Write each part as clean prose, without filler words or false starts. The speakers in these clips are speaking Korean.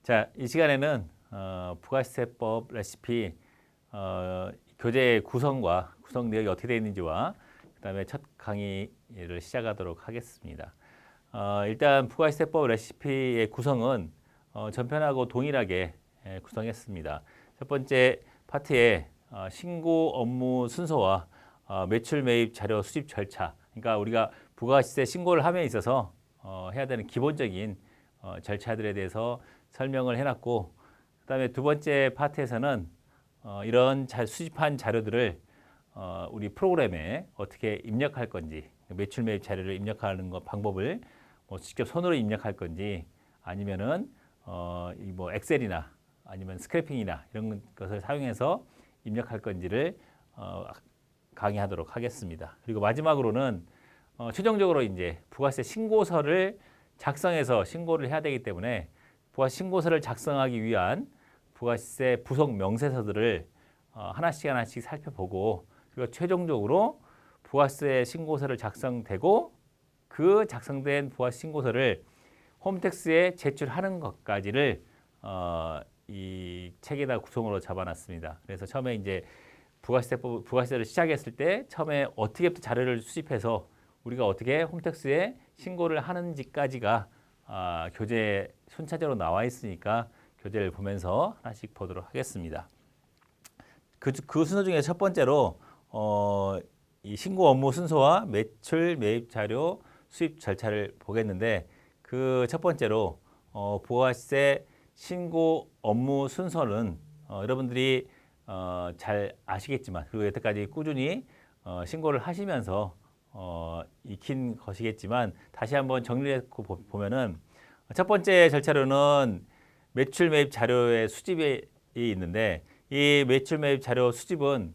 자, 이 시간에는 부가시세법 레시피 교재의 구성과 구성 내역이 어떻게 되어 있는지와 그다음에 첫 강의를 시작하도록 하겠습니다. 일단 부가시세법 레시피의 구성은 전편하고 동일하게 구성했습니다. 첫 번째 파트에 신고 업무 순서와 매출 매입 자료 수집 절차, 그러니까 우리가 부가시세 신고를 함에 있어서 해야 되는 기본적인 절차들에 대해서 설명을 해놨고, 그다음에 두 번째 파트에서는 이런 수집한 자료들을 우리 프로그램에 어떻게 입력할 건지, 매출 매입 자료를 입력하는 것 방법을 직접 손으로 입력할 건지, 아니면은 뭐 엑셀이나 아니면 스크래핑이나 이런 것을 사용해서 입력할 건지를 강의하도록 하겠습니다. 그리고 마지막으로는 최종적으로 이제 부가세 신고서를 작성해서 신고를 해야 되기 때문에 부가세 신고서를 작성하기 위한 부가세 부속 명세서들을 하나씩 살펴보고, 그리고 최종적으로 부가세 신고서를 작성되고 그 작성된 부가세 신고서를 홈택스에 제출하는 것까지를 이 책에다 구성으로 잡아놨습니다. 그래서 처음에 이제 부가세를 시작했을 때 처음에 어떻게부터 자료를 수집해서 우리가 어떻게 홈택스에 신고를 하는지까지가 교재 순차적으로 나와 있으니까 교재를 보면서 하나씩 보도록 하겠습니다. 그 순서 중에 첫 번째로 이 신고 업무 순서와 매출 매입 자료 수입 절차를 보겠는데, 그 첫 번째로 부가세 신고 업무 순서는 여러분들이 잘 아시겠지만, 그리고 여태까지 꾸준히 신고를 하시면서 익힌 것이겠지만, 다시 한번 정리해 보면은 첫 번째 절차로는 매출 매입 자료의 수집이 있는데, 이 매출 매입 자료 수집은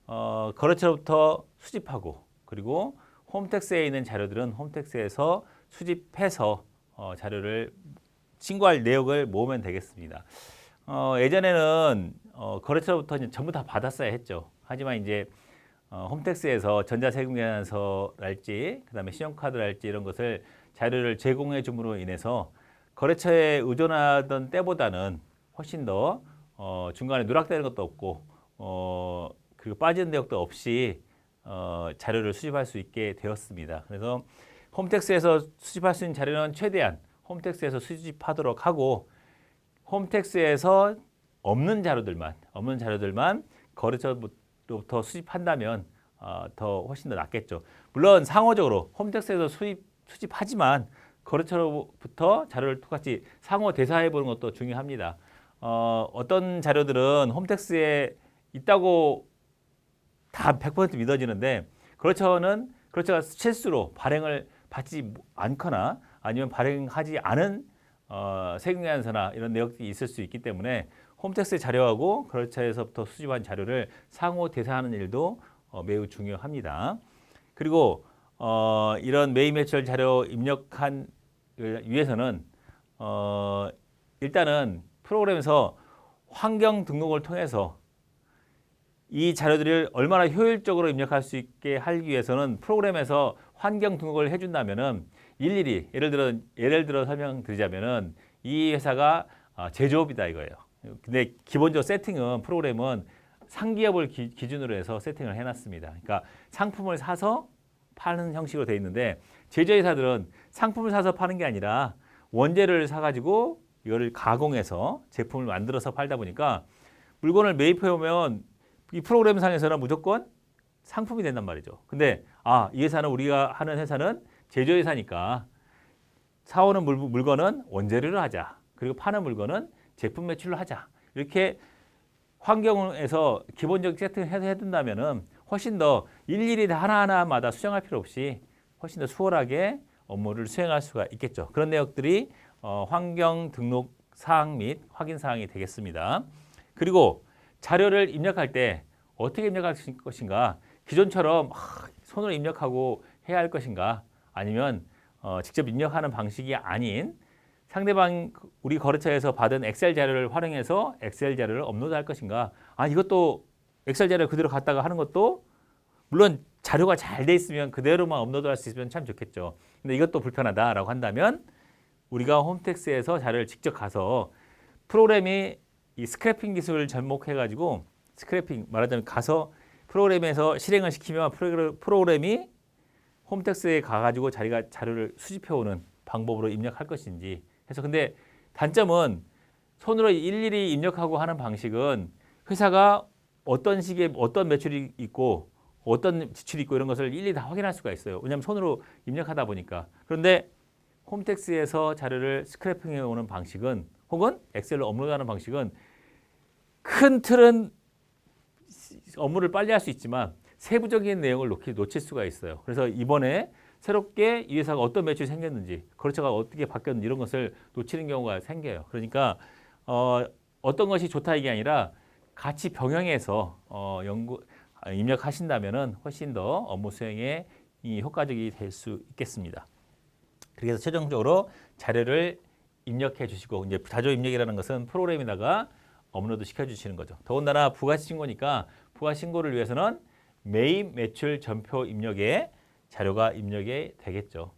거래처로부터 수집하고, 그리고 홈택스에 있는 자료들은 홈택스에서 수집해서 자료를 신고할 내역을 모으면 되겠습니다. 예전에는 거래처로부터 이제 전부 다 받았어야 했죠. 하지만 이제 홈택스에서 전자세금계산서랄지 그다음에 신용카드랄지 이런 것을 자료를 제공해 줌으로 인해서 거래처에 의존하던 때보다는 훨씬 더 중간에 누락되는 것도 없고 그리고 빠지는 내역도 없이 자료를 수집할 수 있게 되었습니다. 그래서 홈택스에서 수집할 수 있는 자료는 최대한 홈택스에서 수집하도록 하고, 홈택스에서 없는 자료들만 거래처로부터 수집한다면 더 훨씬 더 낫겠죠. 물론 상호적으로 홈택스에서 수집하지만 거래처로부터 자료를 똑같이 상호 대사해 보는 것도 중요합니다. 어떤 자료들은 홈택스에 있다고 다 100% 믿어지는데 거래처가 실수로 발행을 받지 않거나 아니면 발행하지 않은 세금계산서나 이런 내역들이 있을 수 있기 때문에 홈택스의 자료하고 거래처에서부터 수집한 자료를 상호 대사하는 일도 매우 중요합니다. 그리고 이런 매입 매출 자료 입력한 위해서는 일단은 프로그램에서 환경 등록을 통해서 이 자료들을 얼마나 효율적으로 입력할 수 있게 하기 위해서는 프로그램에서 환경 등록을 해준다면은 일일이 예를 들어 설명드리자면은 이 회사가 제조업이다 이거예요. 근데 기본적으로 세팅은 프로그램은 상기업을 기준으로 해서 세팅을 해놨습니다. 그러니까 상품을 사서 파는 형식으로 되어 있는데, 제조회사들은 상품을 사서 파는 게 아니라 원재료를 사가지고 이거를 가공해서 제품을 만들어서 팔다 보니까 물건을 매입해 오면 이 프로그램 상에서는 무조건 상품이 된단 말이죠. 근데 이 회사는, 우리가 하는 회사는 제조회사니까 사오는 물건은 원재료를 하자, 그리고 파는 물건은 제품 매출로 하자, 이렇게 환경에서 기본적 세팅을 해둔다면은 훨씬 더 일일이 하나하나마다 수정할 필요 없이 훨씬 더 수월하게 업무를 수행할 수가 있겠죠. 그런 내역들이 환경 등록 사항 및 확인 사항이 되겠습니다. 그리고 자료를 입력할 때 어떻게 입력할 것인가, 기존처럼 손으로 입력하고 해야 할 것인가, 아니면 직접 입력하는 방식이 아닌 상대방 우리 거래처에서 받은 엑셀 자료를 활용해서 엑셀 자료를 업로드할 것인가, 이것도 엑셀 자료 그대로 갖다가 하는 것도 물론 자료가 잘 돼 있으면 그대로만 업로드할 수 있으면 참 좋겠죠. 근데 이것도 불편하다라고 한다면 우리가 홈택스에서 자료를 직접 가서 프로그램이 이 스크래핑 기술을 접목해가지고 스크래핑 말하자면 가서 프로그램에서 실행을 시키면 프로그램이 홈택스에 가가지고 자료를 수집해오는 방법으로 입력할 것인지 해서 근데 단점은 손으로 일일이 입력하고 하는 방식은 회사가 어떤 시기에 어떤 매출이 있고 어떤 지출이 있고 이런 것을 일일이 다 확인할 수가 있어요. 왜냐하면 손으로 입력하다 보니까. 그런데 홈택스에서 자료를 스크래핑해 오는 방식은 혹은 엑셀로 업로드하는 방식은 큰 틀은 업무를 빨리 할 수 있지만 세부적인 내용을 놓칠 수가 있어요. 그래서 이번에 새롭게 이 회사가 어떤 매출이 생겼는지 거래처가 어떻게 바뀌었는지 이런 것을 놓치는 경우가 생겨요. 그러니까 어떤 것이 좋다 이게 아니라 같이 병행해서 입력하신다면은 훨씬 더 업무 수행에 이 효과적이 될 수 있겠습니다. 그래서 최종적으로 자료를 입력해 주시고 이제 자료 입력이라는 것은 프로그램에다가 업로드 시켜 주시는 거죠. 더군다나 부가세 신고니까 부가세 신고를 위해서는 매입 매출 전표 입력에 자료가 입력이 되겠죠.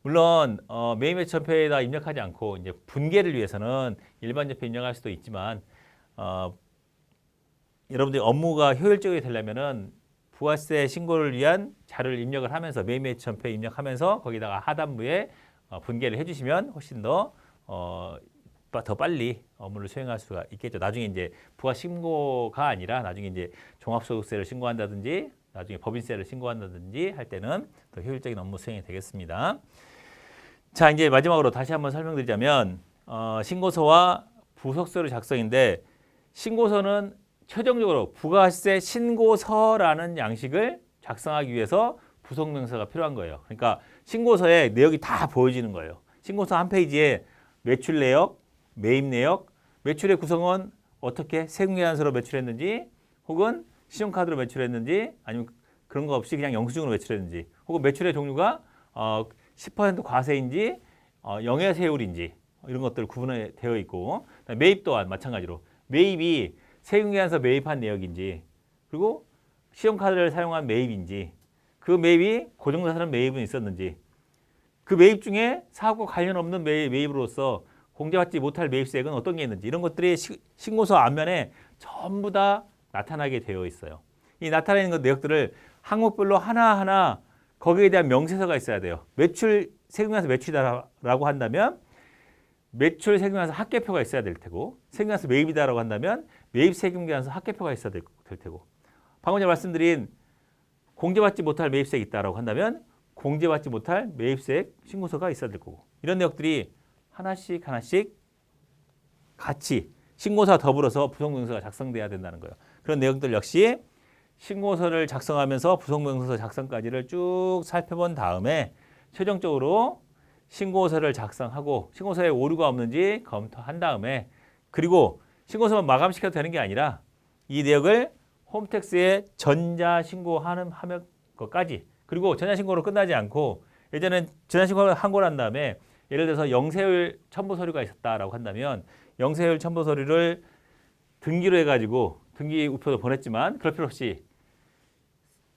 물론 매입 매출 전표에다 입력하지 않고 이제 분계를 위해서는 일반 전표 입력할 수도 있지만 여러분들이 업무가 효율적이 되려면은 부가세 신고를 위한 자료를 입력을 하면서 매입 매출 전표에 입력하면서 거기다가 하단부에 분계를 해주시면 훨씬 더 빨리 업무를 수행할 수가 있겠죠. 나중에 이제 부가 신고가 아니라 나중에 이제 종합소득세를 신고한다든지 나중에 법인세를 신고한다든지 할 때는 더 효율적인 업무 수행이 되겠습니다. 자, 이제 마지막으로 다시 한번 설명드리자면 신고서와 부속서를 작성인데 신고서는 최종적으로 부가세 신고서라는 양식을 작성하기 위해서 부속명사가 필요한 거예요. 그러니까 신고서에 내역이 다 보여지는 거예요. 신고서 한 페이지에 매출 내역, 매입 내역, 매출의 구성은 어떻게 세금계산서로 매출했는지 혹은 신용카드로 매출했는지 아니면 그런 거 없이 그냥 영수증으로 매출했는지 혹은 매출의 종류가 10% 과세인지 영해세율인지 이런 것들 구분되어 있고 매입 또한 마찬가지로 매입이 세금계산서 매입한 내역인지 그리고 신용카드를 사용한 매입인지 그 매입이 고정자산 매입은 있었는지 그 매입 중에 사업과 관련 없는 매입으로서 공제받지 못할 매입세액은 어떤 게 있는지 이런 것들이 신고서 앞면에 전부 다 나타나게 되어 있어요. 이 나타나는 것 내역들을 항목별로 하나하나 거기에 대한 명세서가 있어야 돼요. 매출 세금계산서 매출이다라고 한다면 매출 세금계산서 합계표가 있어야 될 테고 세금계산서 매입이다라고 한다면 매입 세금계산서 합계표가 있어야 될 테고 방금 전에 말씀드린 공제받지 못할 매입세액이 있다라고 한다면 공제받지 못할 매입세액 신고서가 있어야 될 거고 이런 내역들이 하나씩 같이 신고서와 더불어서 부속명세서가 작성돼야 된다는 거예요. 그런 내용들 역시 신고서를 작성하면서 부속명세서 작성까지를 쭉 살펴본 다음에 최종적으로 신고서를 작성하고 신고서에 오류가 없는지 검토한 다음에 그리고 신고서만 마감시켜도 되는 게 아니라 이 내역을 홈택스에 전자신고하는 것까지 그리고 전자신고로 끝나지 않고 예전엔 전자신고를 한고 난 다음에 예를 들어서 영세율 첨부 서류가 있었다라고 한다면 영세율 첨부 서류를 등기로 해가지고 등기 우표도 보냈지만 그럴 필요 없이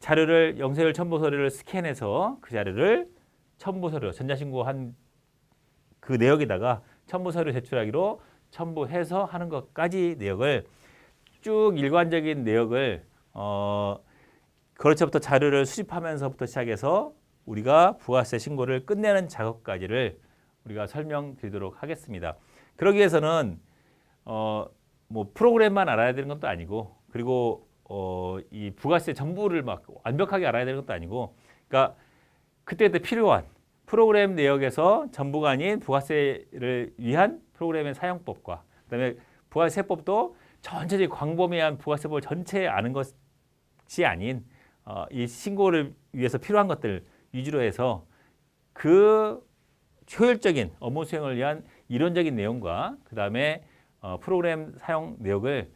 자료를 영세율 첨부 서류를 스캔해서 그 자료를 첨부 서류 전자신고한 그 내역에다가 첨부 서류 제출하기로 첨부해서 하는 것까지 내역을 쭉 일관적인 내역을 거래처부터 자료를 수집하면서부터 시작해서 우리가 부가세 신고를 끝내는 작업까지를 우리가 설명드리도록 하겠습니다. 그러기 위해서는 뭐 프로그램만 알아야 되는 것도 아니고 그리고 이 부가세 전부를 막 완벽하게 알아야 되는 것도 아니고 그러니까 그때그때 필요한 프로그램 내역에서 전부가 아닌 부가세를 위한 프로그램의 사용법과 그다음에 부가세법도 전체적인 광범위한 부가세법을 전체 아는 것이 아닌 이 신고를 위해서 필요한 것들 위주로 해서 그 효율적인 업무 수행을 위한 이론적인 내용과 그다음에 프로그램 사용 내역을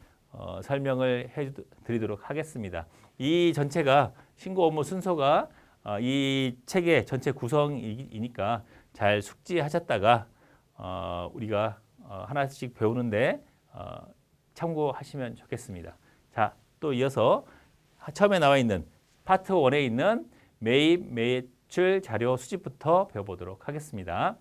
설명을 해드리도록 하겠습니다. 이 전체가 신고 업무 순서가 이 책의 전체 구성이니까 잘 숙지하셨다가 우리가 하나씩 배우는데 참고하시면 좋겠습니다. 자, 또 이어서 처음에 나와 있는 파트 1에 있는 매입, 매출 자료 수집부터 배워보도록 하겠습니다.